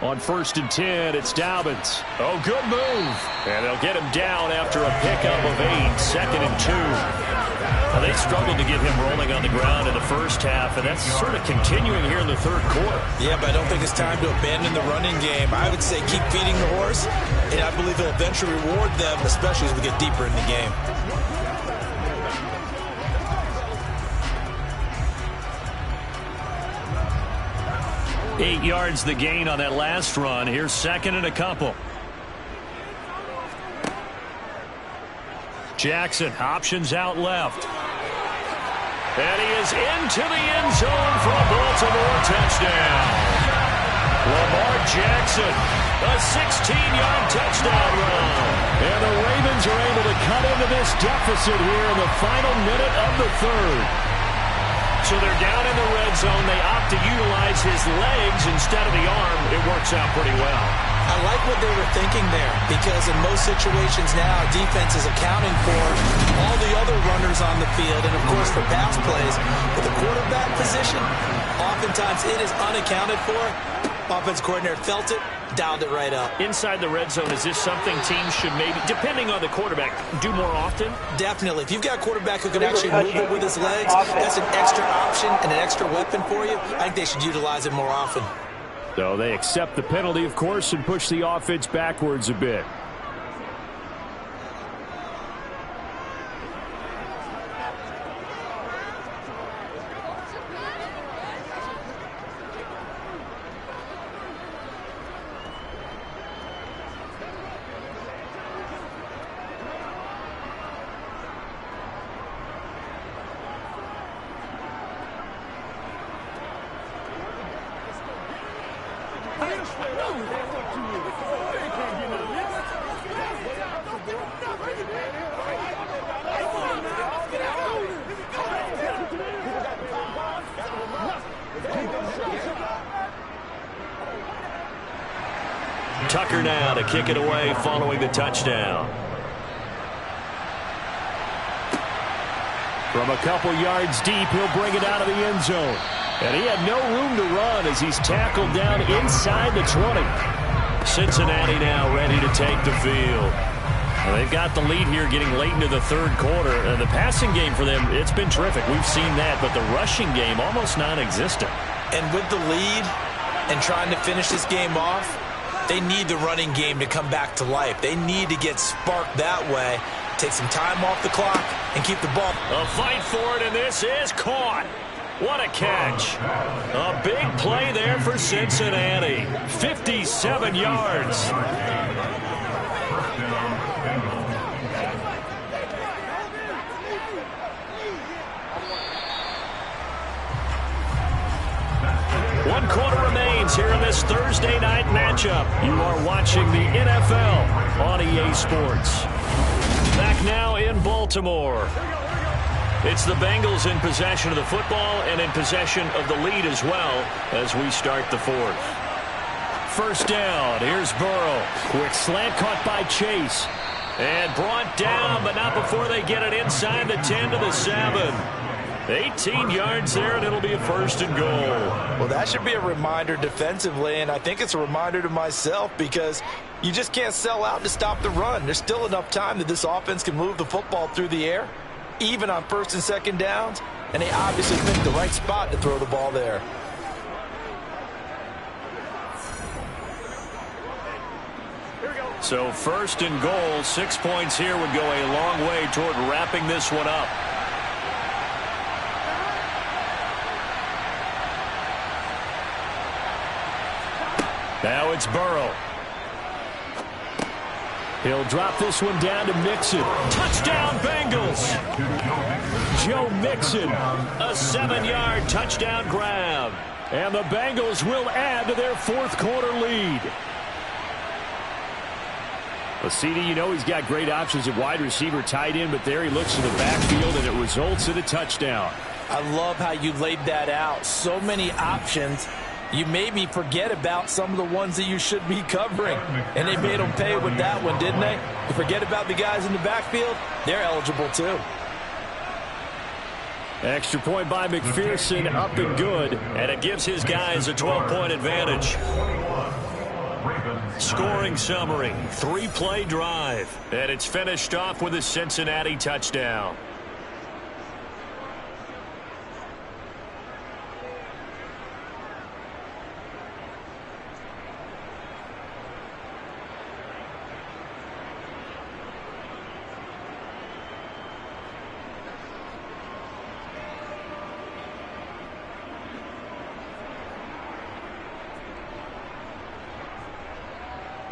On 1st and 10, it's Dobbins. Oh, good move. And they'll get him down after a pickup of 8, 2nd and 2. Now, they struggled to get him rolling on the ground in the first half, and that's sort of continuing here in the 3rd quarter. Yeah, but I don't think it's time to abandon the running game. I would say keep feeding the horse, and I believe he'll eventually reward them, especially as we get deeper in the game. Eight yards the gain on that last run. Here's 2nd and a couple. Jackson options out left. And he is into the end zone for a Baltimore touchdown. Lamar Jackson, a 16-yard touchdown run. And the Ravens are able to cut into this deficit here in the final minute of the 3rd. So they're down in the red zone. They opt to utilize his legs instead of the arm. It works out pretty well. I like what they were thinking there because in most situations now, defense is accounting for all the other runners on the field and, of course, for pass plays. With the quarterback position, oftentimes it is unaccounted for. Offense coordinator felt it, dialed it right up. Inside the red zone, is this something teams should maybe, depending on the quarterback, do more often? Definitely. If you've got a quarterback who can actually move it with his legs, that's an extra option and an extra weapon for you. I think they should utilize it more often. So they accept the penalty, of course, and push the offense backwards a bit. Tucker now to kick it away following the touchdown. From a couple yards deep, he'll bring it out of the end zone. And he had no room to run as he's tackled down inside the 20. Cincinnati now ready to take the field. Well, they've got the lead here getting late into the third quarter. The passing game for them, it's been terrific. We've seen that, but the rushing game almost non-existent. And with the lead and trying to finish this game off, they need the running game to come back to life. They need to get sparked that way, take some time off the clock, and keep the ball. A fight for it, and this is caught. What a catch. A big play there for Cincinnati. 57 yards. One quarter remains here in this Thursday night matchup. You are watching the NFL on EA Sports. Back now in Baltimore. It's the Bengals in possession of the football and in possession of the lead as well as we start the fourth. First down. Here's Burrow. Quick slant caught by Chase. And brought down, but not before they get it inside the 10 to the 7. 18 yards there, and it'll be a first and goal. Well, that should be a reminder defensively, and I think it's a reminder to myself because you just can't sell out to stop the run. There's still enough time that this offense can move the football through the air, even on first and second downs, and they obviously picked the right spot to throw the ball there. So first and goal, 6 points here would go a long way toward wrapping this one up. Now it's Burrow. He'll drop this one down to Mixon. Touchdown, Bengals. Joe Mixon, a 7-yard touchdown grab. And the Bengals will add to their fourth quarter lead. Well, CD, you know he's got great options at wide receiver, tight end, but there he looks in the backfield, and it results in a touchdown. I love how you laid that out. So many options. You made me forget about some of the ones that you should be covering. And they made them pay with that one, didn't they? You forget about the guys in the backfield, they're eligible too. Extra point by McPherson, up and good. And it gives his guys a 12-point advantage. Scoring summary, 3-play drive. And it's finished off with a Cincinnati touchdown.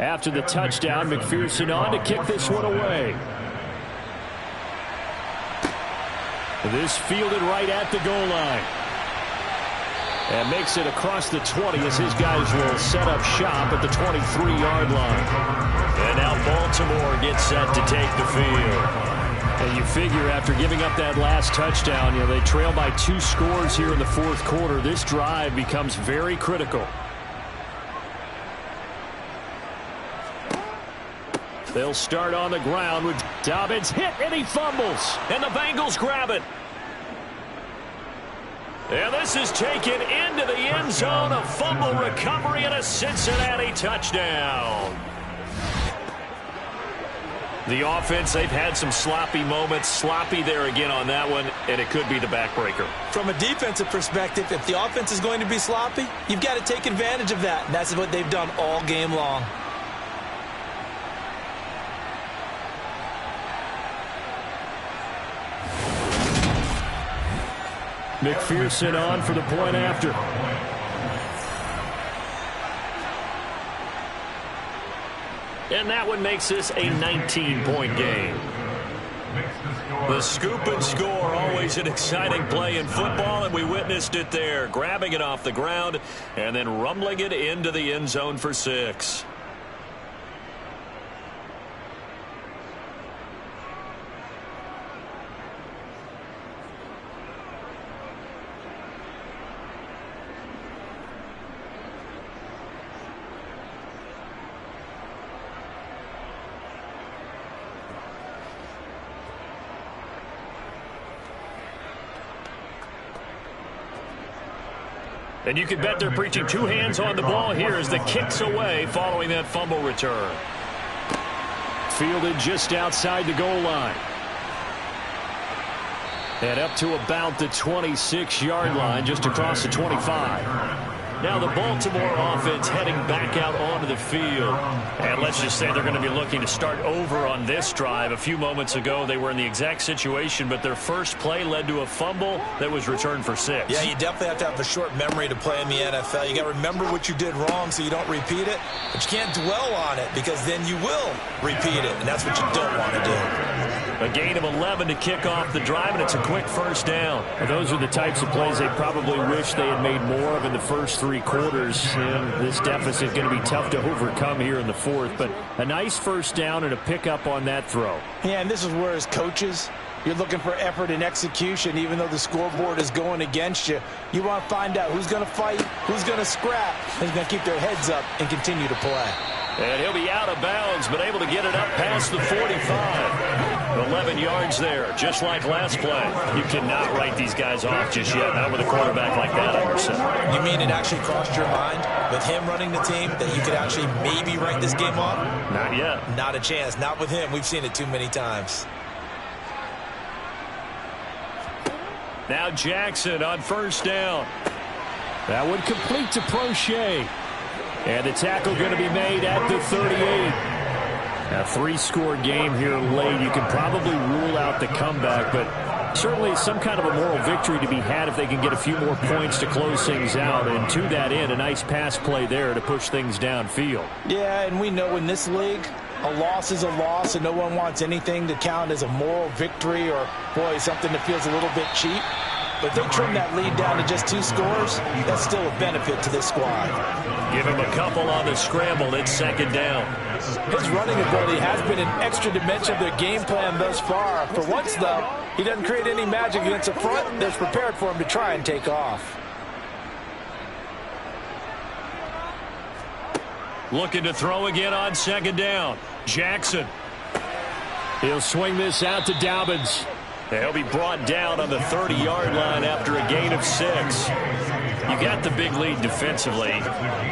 After the touchdown, McPherson on to kick this one away. This fielded right at the goal line. And makes it across the 20 as his guys will set up shop at the 23-yard line. And now Baltimore gets set to take the field. And you figure after giving up that last touchdown, you know, they trail by 2 scores here in the fourth quarter. This drive becomes very critical. They'll start on the ground with Dobbins hit, and he fumbles. And the Bengals grab it. And this is taken into the end zone. A fumble recovery and a Cincinnati touchdown. The offense, they've had some sloppy moments. Sloppy there again on that one, and it could be the backbreaker. From a defensive perspective, if the offense is going to be sloppy, you've got to take advantage of that. And that's what they've done all game long. McPherson on for the point after. And that one makes this a 19-point game. The scoop and score, always an exciting play in football, and we witnessed it there, grabbing it off the ground and then rumbling it into the end zone for 6. And you can bet they're preaching 2 hands on the ball here as the kick's away following that fumble return. Fielded just outside the goal line. And up to about the 26-yard line, just across the 25. Now the Baltimore offense heading back out onto the field. And let's just say they're going to be looking to start over on this drive. A few moments ago, they were in the exact situation, but their first play led to a fumble that was returned for 6. Yeah, you definitely have to have a short memory to play in the NFL. You got to remember what you did wrong so you don't repeat it, but you can't dwell on it because then you will repeat it, and that's what you don't want to do. A gain of 11 to kick off the drive, and it's a quick first down. And those are the types of plays they probably wish they had made more of in the first 3 quarters. And this deficit going to be tough to overcome here in the 4th. But a nice first down and a pickup on that throw. Yeah, and this is where as coaches, you're looking for effort and execution. Even though the scoreboard is going against you, you want to find out who's going to fight, who's going to scrap, who's going to keep their heads up and continue to play. And he'll be out of bounds, but able to get it up past the 45. 11 yards there, just like last play. You cannot write these guys off just yet, not with a quarterback like that, Emerson. You mean it actually crossed your mind with him running the team that you could actually maybe write this game off? Not yet. Not a chance. Not with him. We've seen it too many times. Now Jackson on first down. That would complete to Prochet. And the tackle going to be made at the 38. A 3-score game here late. You can probably rule out the comeback, but certainly some kind of a moral victory to be had if they can get a few more points to close things out. And to that end, a nice pass play there to push things downfield. Yeah, and we know in this league, a loss is a loss, and no one wants anything to count as a moral victory or, boy, something that feels a little bit cheap. But if they trim that lead down to just 2 scores, that's still a benefit to this squad. Give him a couple on the scramble. It's second down. His running ability has been an extra dimension of their game plan thus far. For once, though, he doesn't create any magic against the front that's prepared for him to try and take off. Looking to throw again on second down. Jackson. He'll swing this out to Dobbins. He'll be brought down on the 30-yard line after a gain of 6. You got the big lead defensively.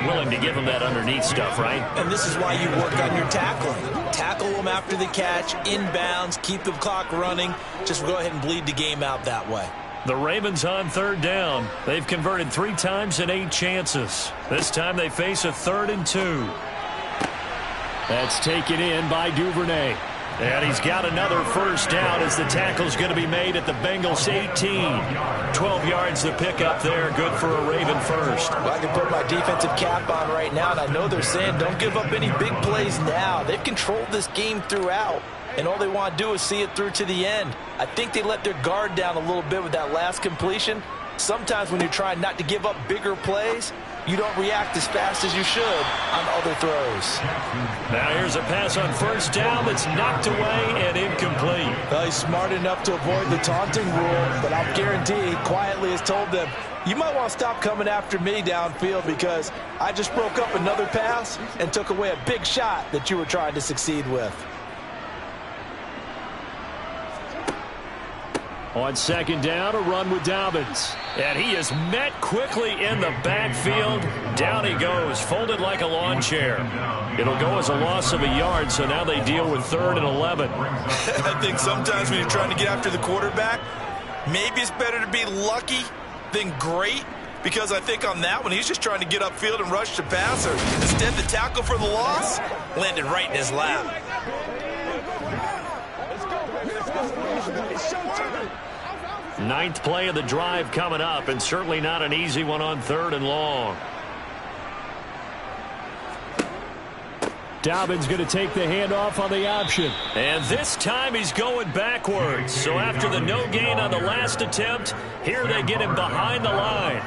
Willing to give him that underneath stuff, right? And this is why you work on your tackling. Tackle them after the catch, inbounds, keep the clock running. Just go ahead and bleed the game out that way. The Ravens on third down. They've converted 3 times in 8 chances. This time they face a 3rd and 2. That's taken in by Duvernay. And he's got another first down as the tackle's going to be made at the Bengals 18. 12 yards to pick up there. Good for a Raven first. Well, I can put my defensive cap on right now, and I know they're saying don't give up any big plays now. They've controlled this game throughout, and all they want to do is see it through to the end. I think they let their guard down a little bit with that last completion. Sometimes when you're trying not to give up bigger plays, you don't react as fast as you should on other throws. Now here's a pass on first down that's knocked away and incomplete. Well, he's smart enough to avoid the taunting rule, but I'll guarantee he quietly has told them, you might want to stop coming after me downfield because I just broke up another pass and took away a big shot that you were trying to succeed with. On second down, a run with Dobbins. And he is met quickly in the backfield. Down he goes, folded like a lawn chair. It'll go as a loss of a yard, so now they deal with 3rd and 11. I think sometimes when you're trying to get after the quarterback, maybe it's better to be lucky than great, because I think on that one, he's just trying to get upfield and rush the passer. Instead, the tackle for the loss landed right in his lap. Ninth play of the drive coming up, and certainly not an easy one on 3rd and long. Dobbins going to take the handoff on the option. And this time he's going backwards. So after the no gain on the last attempt, here they get him behind the line.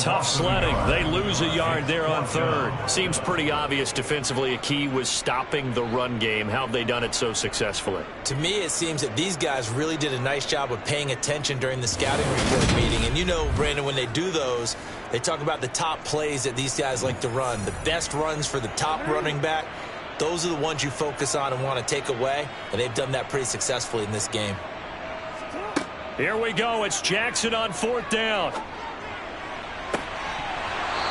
Tough sledding. They lose a yard there on third. Seems pretty obvious defensively a key was stopping the run game. How have they done it so successfully? To me, it seems that these guys really did a nice job of paying attention during the scouting report meeting. And you know, Brandon, when they do those, they talk about the top plays that these guys like to run. The best runs for the top running back, those are the ones you focus on and want to take away. And they've done that pretty successfully in this game. Here we go. It's Jackson on fourth down.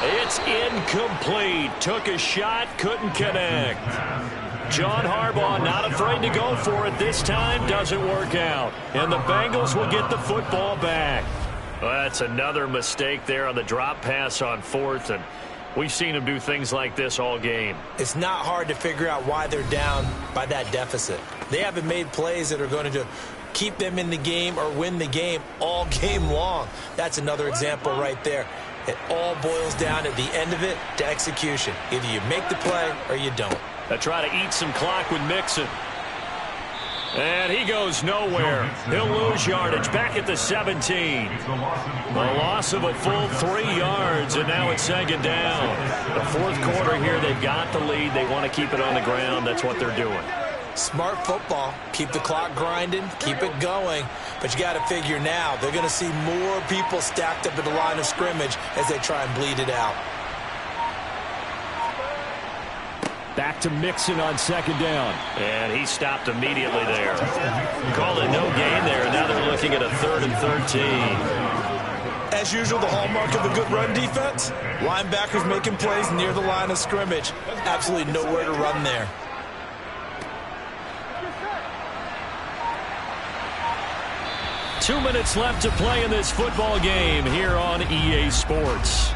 It's incomplete. Took a shot, couldn't connect. John Harbaugh not afraid to go for it this time. Doesn't work out. And the Bengals will get the football back. Well, that's another mistake there on the drop pass on fourth. And we've seen them do things like this all game. It's not hard to figure out why they're down by that deficit. They haven't made plays that are going to keep them in the game or win the game all game long. That's another example right there. It all boils down at the end of it to execution. Either you make the play or you don't. They try to eat some clock with Mixon. And he goes nowhere. He'll lose yardage back at the 17. A loss of a full 3 yards, and now it's second down. The fourth quarter here, they've got the lead. They want to keep it on the ground. That's what they're doing. Smart football. Keep the clock grinding. Keep it going. But you got to figure now, they're going to see more people stacked up at the line of scrimmage as they try and bleed it out. Back to Mixon on second down. And he stopped immediately there. Called it no gain there. Now they're looking at a 3rd and 13. As usual, the hallmark of a good run defense, linebackers making plays near the line of scrimmage. Absolutely nowhere to run there. Two minutes left to play in this football game here on EA Sports.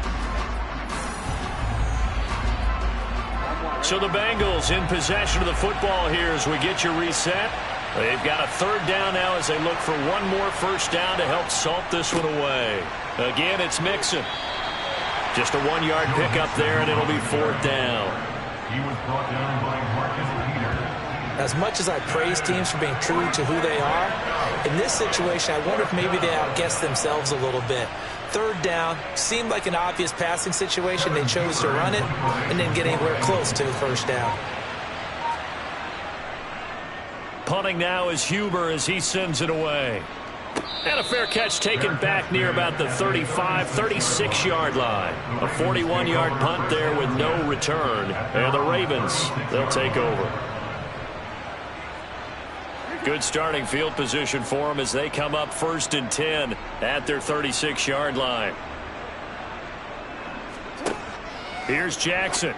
So the Bengals in possession of the football here as we get you reset. They've got a 3rd down now as they look for one more first down to help salt this one away. Again, it's Mixon. Just a 1-yard pickup there, and it'll be 4th down. He was brought down by Marcus Peters. As much as I praise teams for being true to who they are, in this situation, I wonder if maybe they outguessed themselves a little bit. 3rd down seemed like an obvious passing situation. They chose to run it and didn't get anywhere close to the first down. Punting now is Huber as he sends it away. And a fair catch taken back near about the 35, 36-yard line. A 41-yard punt there with no return. And the Ravens, they'll take over. Good starting field position for them as they come up 1st and 10 at their 36-yard line. Here's Jackson.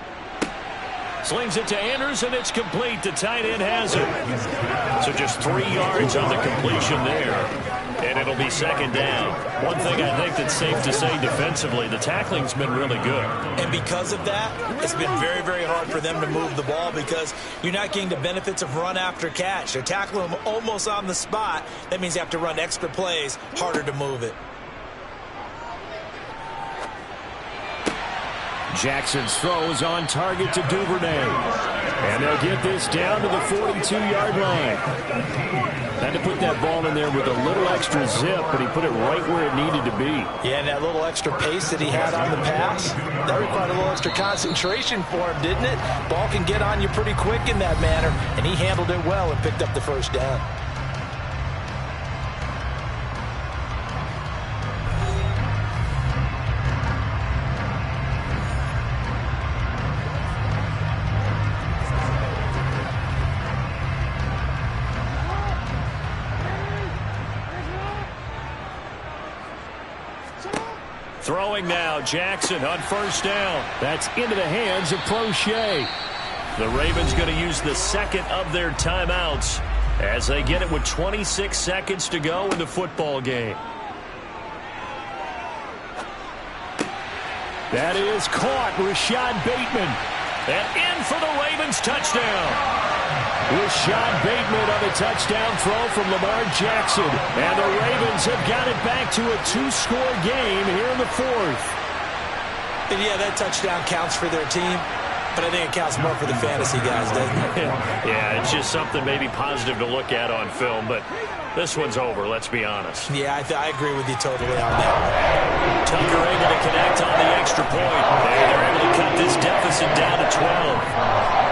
Slings it to Andrews, and it's complete. The tight end has it. So just 3 yards on the completion there. And it'll be 2nd down. One thing I think that's safe to say defensively, the tackling's been really good. And because of that, it's been very, very hard for them to move the ball because you're not getting the benefits of run after catch. They're tackling them almost on the spot. That means you have to run extra plays, harder to move it. Jackson's throw is on target to Duvernay. And they'll get this down to the 42-yard line. Had to put that ball in there with a little extra zip, but he put it right where it needed to be. Yeah, and that little extra pace that he had on the pass, that required a little extra concentration for him, didn't it? Ball can get on you pretty quick in that manner, and he handled it well and picked up the first down. Throwing now, Jackson on 1st down. That's into the hands of Prochet. The Ravens going to use the 2nd of their timeouts as they get it with 26 seconds to go in the football game. That is caught. Rashad Bateman. And in for the Ravens touchdown. Rashad Bateman on the touchdown throw from Lamar Jackson. And the Ravens have got it back to a 2-score game here in the 4th. And yeah, that touchdown counts for their team. But I think it counts more for the fantasy guys, doesn't it? Yeah, it's just something maybe positive to look at on film, but this one's over, let's be honest. Yeah, I agree with you totally on that one. Tucker able to connect on the extra point. They're able to cut this deficit down to 12.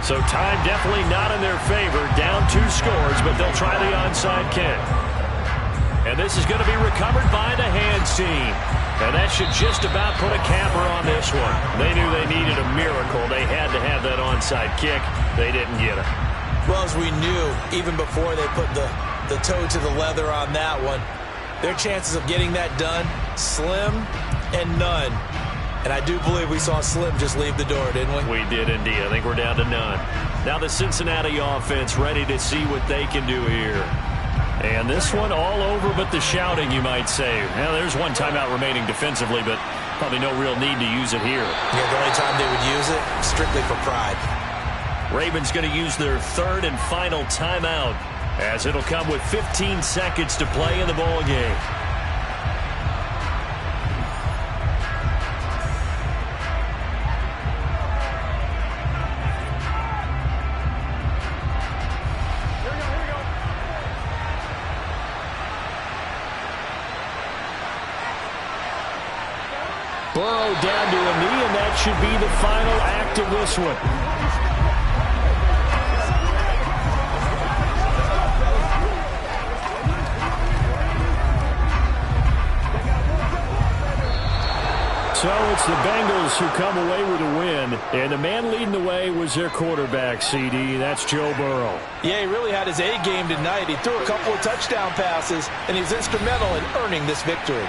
So time definitely not in their favor. Down 2 scores, but they'll try the onside kick. And this is going to be recovered by the hands team. And that should just about put a capper on this one. They knew they needed a miracle. They had to have that onside kick. They didn't get it. Well, as we knew, even before they put the toe to the leather on that one, their chances of getting that done, slim and none. And I do believe we saw Slim just leave the door, didn't we? We did indeed. I think we're down to none. Now the Cincinnati offense ready to see what they can do here. And this one all over but the shouting, you might say. Now there's one timeout remaining defensively, but probably no real need to use it here. Yeah, the only time they would use it, strictly for pride. Ravens going to use their 3rd and final timeout, as it'll come with 15 seconds to play in the ball game. Burrow down to a knee, and that should be the final act of this one. So it's the Bengals who come away with a win, and the man leading the way was their quarterback, CD. That's Joe Burrow. Yeah, he really had his A game tonight. He threw a couple of touchdown passes, and he's instrumental in earning this victory.